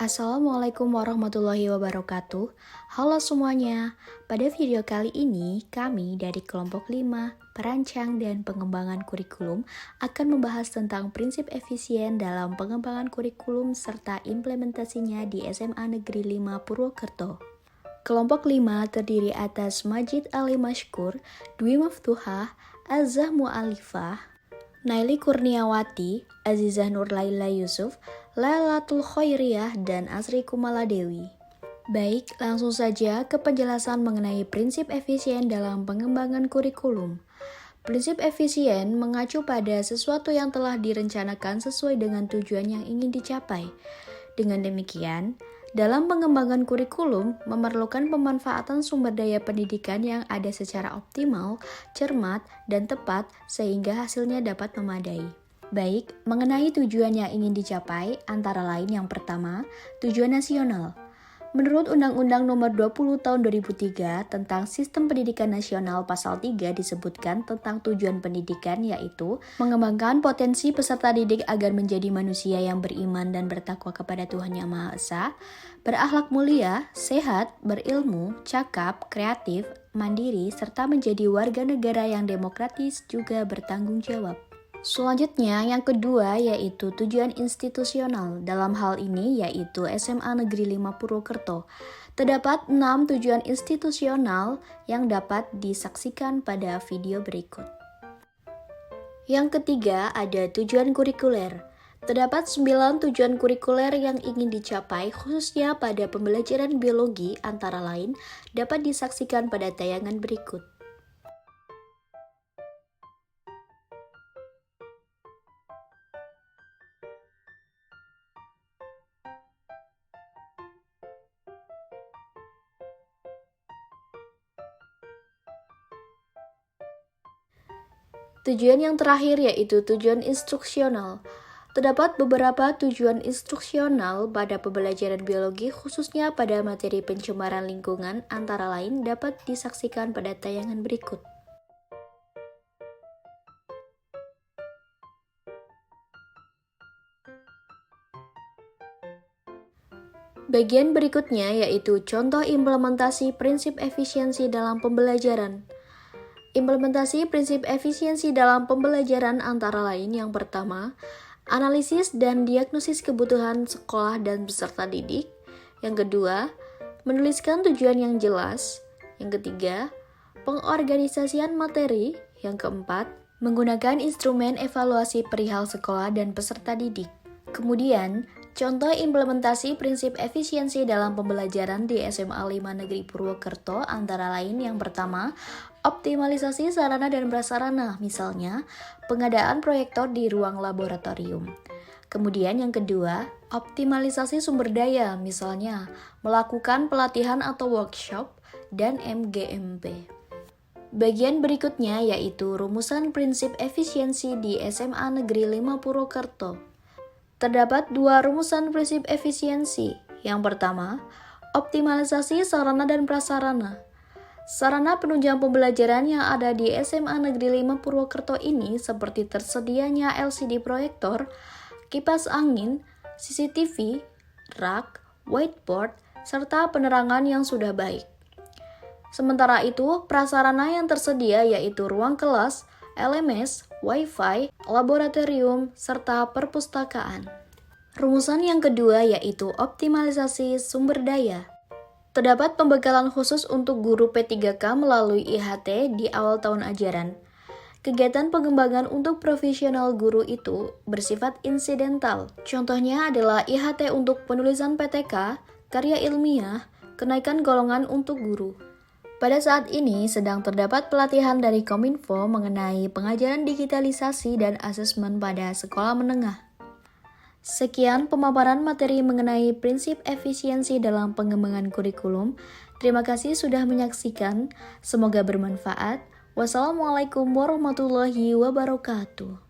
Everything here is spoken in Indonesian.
Assalamualaikum warahmatullahi wabarakatuh. Halo semuanya, pada video kali ini kami dari kelompok 5 perancang dan pengembangan kurikulum akan membahas tentang prinsip efisien dalam pengembangan kurikulum serta implementasinya di SMA Negeri 5 Purwokerto. Kelompok 5 terdiri atas Majid Ali Mashkur, Dwi Maftuhah, Azah Mu'alifah, Naili Kurniawati, Azizah Nurlaila Yusuf, Lailatul Khairiyah, dan Asri Kumala Dewi. Baik, langsung saja ke penjelasan mengenai prinsip efisien dalam pengembangan kurikulum. Prinsip efisien mengacu pada sesuatu yang telah direncanakan sesuai dengan tujuan yang ingin dicapai. Dengan demikian, dalam pengembangan kurikulum memerlukan pemanfaatan sumber daya pendidikan yang ada secara optimal, cermat, dan tepat sehingga hasilnya dapat memadai. Baik, mengenai tujuan yang ingin dicapai, antara lain yang pertama, tujuan nasional. Menurut Undang-Undang Nomor 20 Tahun 2003 tentang Sistem Pendidikan Nasional Pasal 3 disebutkan tentang tujuan pendidikan yaitu mengembangkan potensi peserta didik agar menjadi manusia yang beriman dan bertakwa kepada Tuhan Yang Maha Esa, berakhlak mulia, sehat, berilmu, cakap, kreatif, mandiri, serta menjadi warga negara yang demokratis juga bertanggung jawab. Selanjutnya, yang kedua yaitu tujuan institusional. Dalam hal ini yaitu SMA Negeri 5 Purwokerto. Terdapat 6 tujuan institusional yang dapat disaksikan pada video berikut. Yang ketiga ada tujuan kurikuler. Terdapat 9 tujuan kurikuler yang ingin dicapai khususnya pada pembelajaran biologi, antara lain dapat disaksikan pada tayangan berikut. Tujuan yang terakhir yaitu tujuan instruksional. Terdapat beberapa tujuan instruksional pada pembelajaran biologi khususnya pada materi pencemaran lingkungan, antara lain dapat disaksikan pada tayangan berikut. Bagian berikutnya yaitu contoh implementasi prinsip efisiensi dalam pembelajaran. Implementasi prinsip efisiensi dalam pembelajaran antara lain yang pertama, analisis dan diagnosis kebutuhan sekolah dan peserta didik. Yang kedua, menuliskan tujuan yang jelas. Yang ketiga, pengorganisasian materi. Yang keempat, menggunakan instrumen evaluasi perihal sekolah dan peserta didik. Kemudian, contoh implementasi prinsip efisiensi dalam pembelajaran di SMA 5 Negeri Purwokerto antara lain yang pertama, optimalisasi sarana dan prasarana, misalnya pengadaan proyektor di ruang laboratorium. Kemudian yang kedua, optimalisasi sumber daya, misalnya melakukan pelatihan atau workshop dan MGMP. Bagian berikutnya yaitu rumusan prinsip efisiensi di SMA Negeri 5 Purwokerto. Terdapat 2 rumusan prinsip efisiensi. Yang pertama, optimalisasi sarana dan prasarana. Sarana penunjang pembelajaran yang ada di SMA Negeri 5 Purwokerto ini seperti tersedianya LCD proyektor, kipas angin, CCTV, rak, whiteboard, serta penerangan yang sudah baik. Sementara itu, prasarana yang tersedia yaitu ruang kelas, LMS, Wi-Fi, laboratorium, serta perpustakaan. Rumusan yang kedua yaitu optimalisasi sumber daya. Terdapat pembekalan khusus untuk guru P3K melalui IHT di awal tahun ajaran. Kegiatan pengembangan untuk profesional guru itu bersifat insidental. Contohnya adalah IHT untuk penulisan PTK, karya ilmiah, kenaikan golongan untuk guru. Pada saat ini sedang terdapat pelatihan dari Kominfo mengenai pengajaran digitalisasi dan asesmen pada sekolah menengah. Sekian pemaparan materi mengenai prinsip efisiensi dalam pengembangan kurikulum. Terima kasih sudah menyaksikan. Semoga bermanfaat. Wassalamualaikum warahmatullahi wabarakatuh.